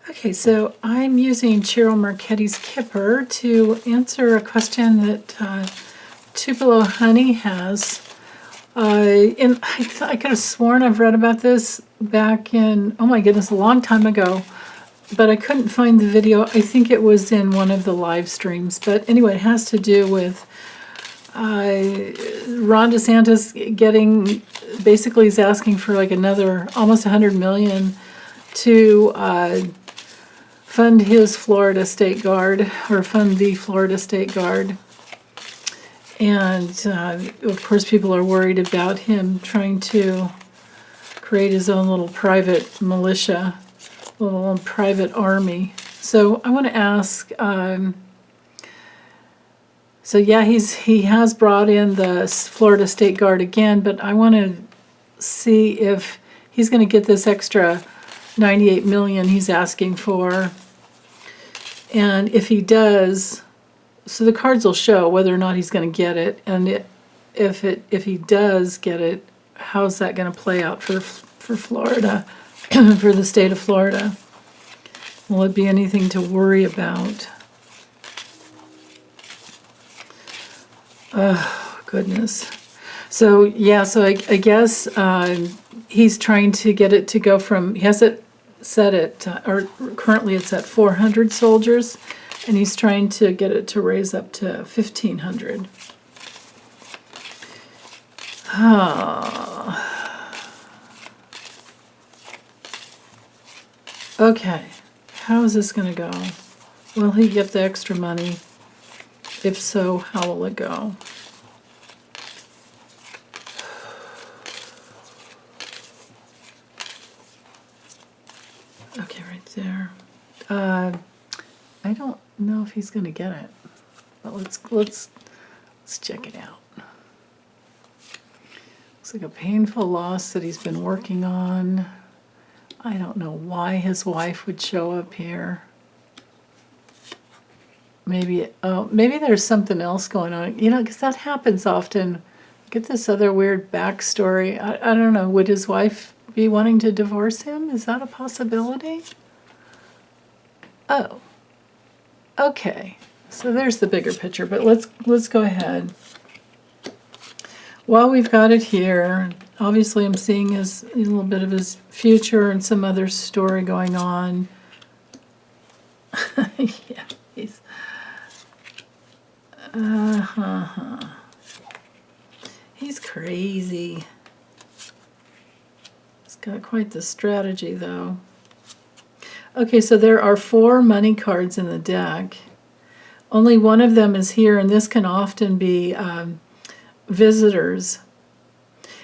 Okay, so I'm using Cheryl Marchetti's Kipper to answer a question that Tupelo Honey has. And I could have sworn I've read about this back in, oh my goodness, a long time ago, but I couldn't find the video. I think it was in one of the live streams. But anyway, it has to do with Ron DeSantis getting, basically he's asking for like another almost $100 million to fund his Florida State Guard, or fund the Florida State Guard. And of course people are worried about him trying to create his own little private militia, little private army. So I want to ask, so yeah, he has brought in the Florida State Guard again, but I want to see if he's going to get this extra $98 million he's asking for. And if he does, so the cards will show whether or not he's going to get it, and if he does get it, how's that going to play out for Florida, for the state of Florida? Will it be anything to worry about? Oh, goodness. So, yeah, so I guess he's trying to get it to go from, he has it set at, or currently it's at 400 soldiers, and he's trying to get it to raise up to 1,500. Okay, how is this going to go? Will he get the extra money? If so, how will it go? Okay, right there. I don't know if he's going to get it, but let's check it out. Looks like a painful loss that he's been working on. I don't know why his wife would show up here. Maybe there's something else going on, you know, because that happens often. Get this other weird backstory. I don't know. Would his wife be wanting to divorce him? Is that a possibility? Oh, okay. So there's the bigger picture, but let's go ahead. While we've got it here, obviously I'm seeing a little bit of his future and some other story going on. Yeah, he's he's crazy. He's got quite the strategy, though. Okay, so there are 4 money cards in the deck. Only one of them is here, and this can often be visitors.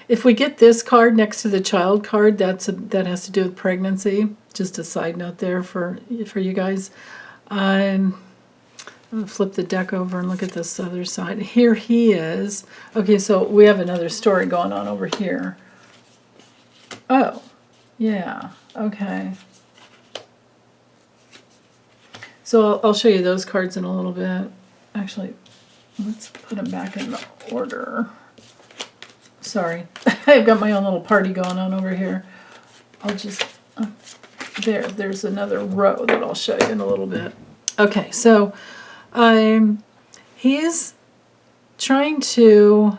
If we get this card next to the child card, that has to do with pregnancy. Just a side note there for you guys. I'm going to flip the deck over and look at this other side. Here he is. Okay, so we have another story going on over here. Oh, yeah, okay. So I'll show you those cards in a little bit. Actually, let's put them back in order. Sorry, I've got my own little party going on over here. I'll just, there's another row that I'll show you in a little bit. Okay, so he's trying to,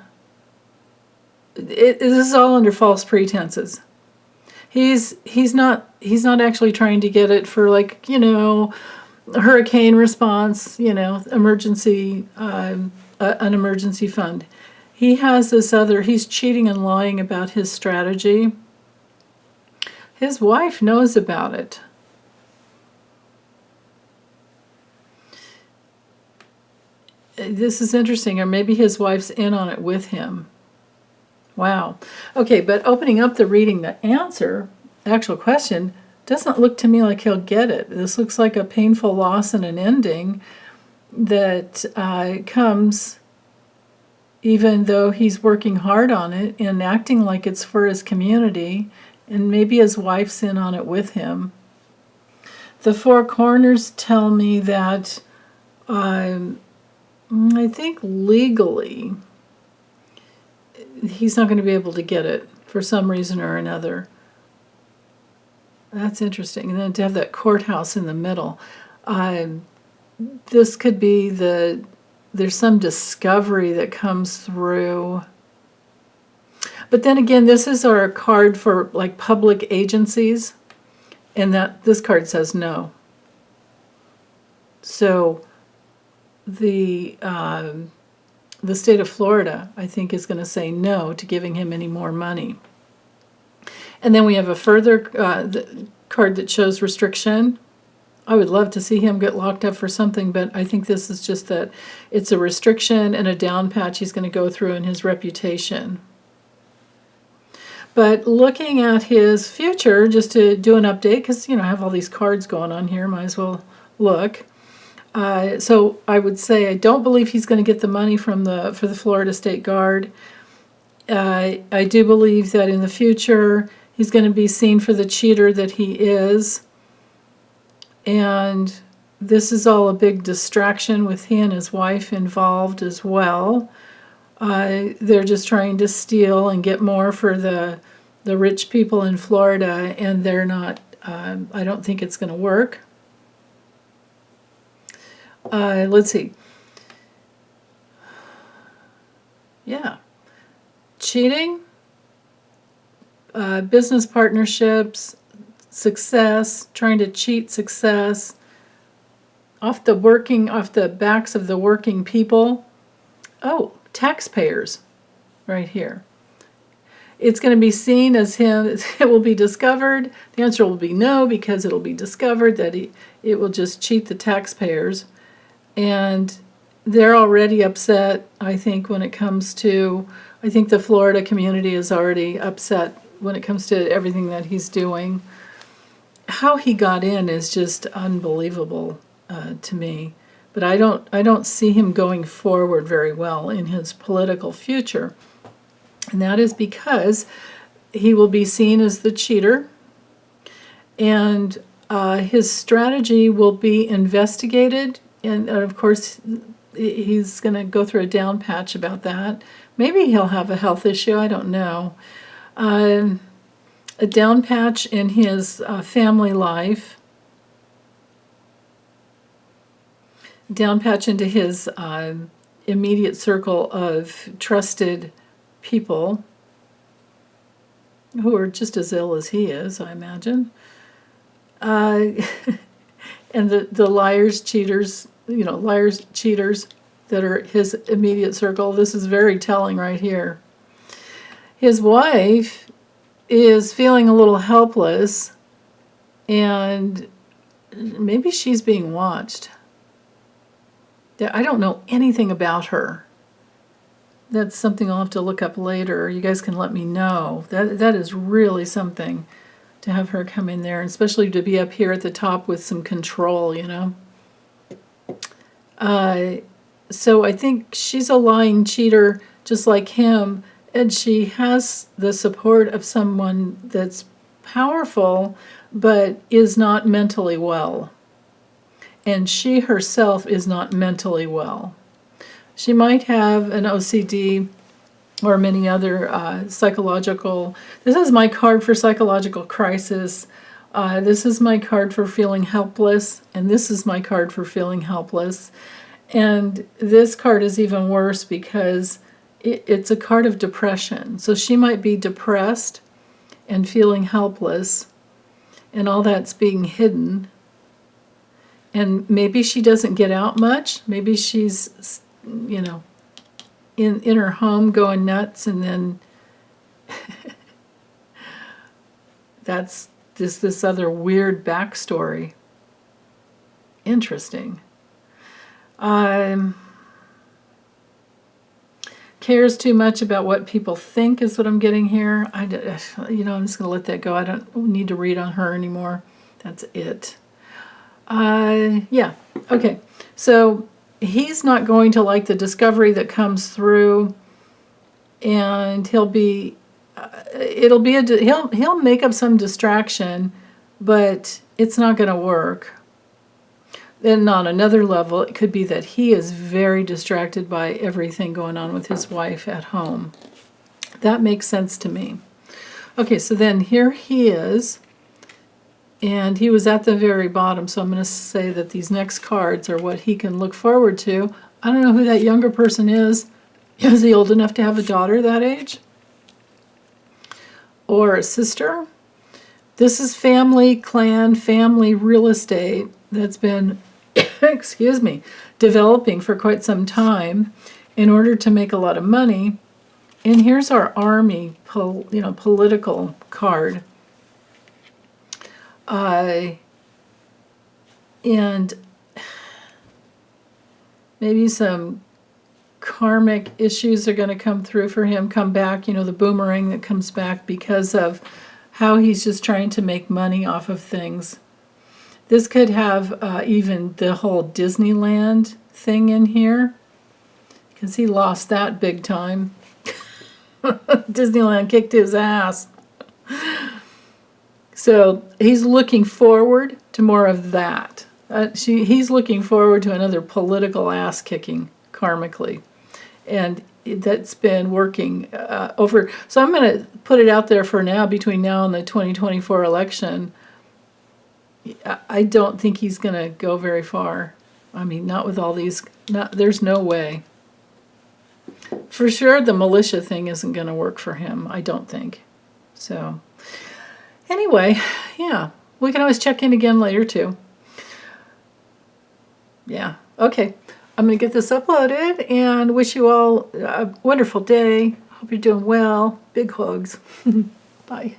this is all under false pretenses. He's not actually trying to get it for, like, you know, hurricane response, you know, emergency, an emergency fund. He has this other, he's cheating and lying about his strategy. His wife knows about it. This is interesting, or maybe his wife's in on it with him. Wow. Okay, but opening up the reading, the answer, actual question, doesn't look to me like he'll get it. This looks like a painful loss and an ending that comes even though he's working hard on it and acting like it's for his community, and maybe his wife's in on it with him. The 4 corners tell me that I think legally he's not going to be able to get it for some reason or another. That's interesting. And then to have that courthouse in the middle. This could be there's some discovery that comes through. But then again, this is our card for like public agencies, and that this card says no. So the state of Florida, I think, is going to say no to giving him any more money. And then we have a further card that shows restriction. I would love to see him get locked up for something, but I think this is just that it's a restriction and a down patch he's going to go through in his reputation. But looking at his future, just to do an update, because, I have all these cards going on here, might as well look. So I would say I don't believe he's going to get the money for the Florida State Guard. I do believe that in the future he's going to be seen for the cheater that he is. And this is all a big distraction with he and his wife involved as well. They're just trying to steal and get more for the rich people in Florida, and they're not, I don't think it's going to work. Let's see. Yeah. Cheating, business partnerships, success, trying to cheat success, off the backs of the working people. Oh, taxpayers, right here. It's going to be seen as him, it will be discovered. The answer will be no, because it'll be discovered that it will just cheat the taxpayers. And they're already upset, I think, when it comes to, I think the Florida community is already upset when it comes to everything that he's doing. How he got in is just unbelievable to me. But I don't see him going forward very well in his political future. And that is because he will be seen as the cheater. And his strategy will be investigated. And of course, he's going to go through a down patch about that. Maybe he'll have a health issue. I don't know. A down patch in his family life. Down patch into his immediate circle of trusted people who are just as ill as he is, I imagine. And the liars, cheaters, cheaters that are his immediate circle. This is very telling right here. His wife is feeling a little helpless, and maybe she's being watched. I don't know anything about her. That's something I'll have to look up later. You guys can let me know. That is really something to have her come in there, and especially to be up here at the top with some control, So I think she's a lying cheater just like him, and she has the support of someone that's powerful but is not mentally well. And she herself is not mentally well. She might have an OCD or many other psychological. This is my card for psychological crisis. This is my card for feeling helpless. And this is my card for feeling helpless. And this card is even worse because it's a card of depression. So she might be depressed and feeling helpless, and all that's being hidden. And maybe she doesn't get out much. Maybe she's, in her home going nuts, and then that's this other weird backstory. Interesting. Cares too much about what people think is what I'm getting here. I'm just going to let that go. I don't need to read on her anymore. That's it. Yeah, okay. So he's not going to like the discovery that comes through, and he'll make up some distraction, but it's not going to work. Then on another level, it could be that he is very distracted by everything going on with his wife at home. That makes sense to me. Okay, so then here he is. And he was at the very bottom, so I'm going to say that these next cards are what he can look forward to. I don't know who that younger person is. Is he old enough to have a daughter that age? Or a sister? This is family, clan, family real estate that's been, excuse me, developing for quite some time in order to make a lot of money. And here's our army, political card. And maybe some karmic issues are going to come through for him, come back, the boomerang that comes back because of how he's just trying to make money off of things. This could have even the whole Disneyland thing in here, because he lost that big time. Disneyland kicked his ass. So he's looking forward to more of that. He's looking forward to another political ass kicking karmically. And that's been working over. So I'm going to put it out there for now, between now and the 2024 election. I don't think he's going to go very far. I mean, not with all these. There's no way. For sure, the militia thing isn't going to work for him, I don't think. So, anyway, yeah. We can always check in again later, too. Yeah. Okay. I'm going to get this uploaded and wish you all a wonderful day. Hope you're doing well. Big hugs. Bye.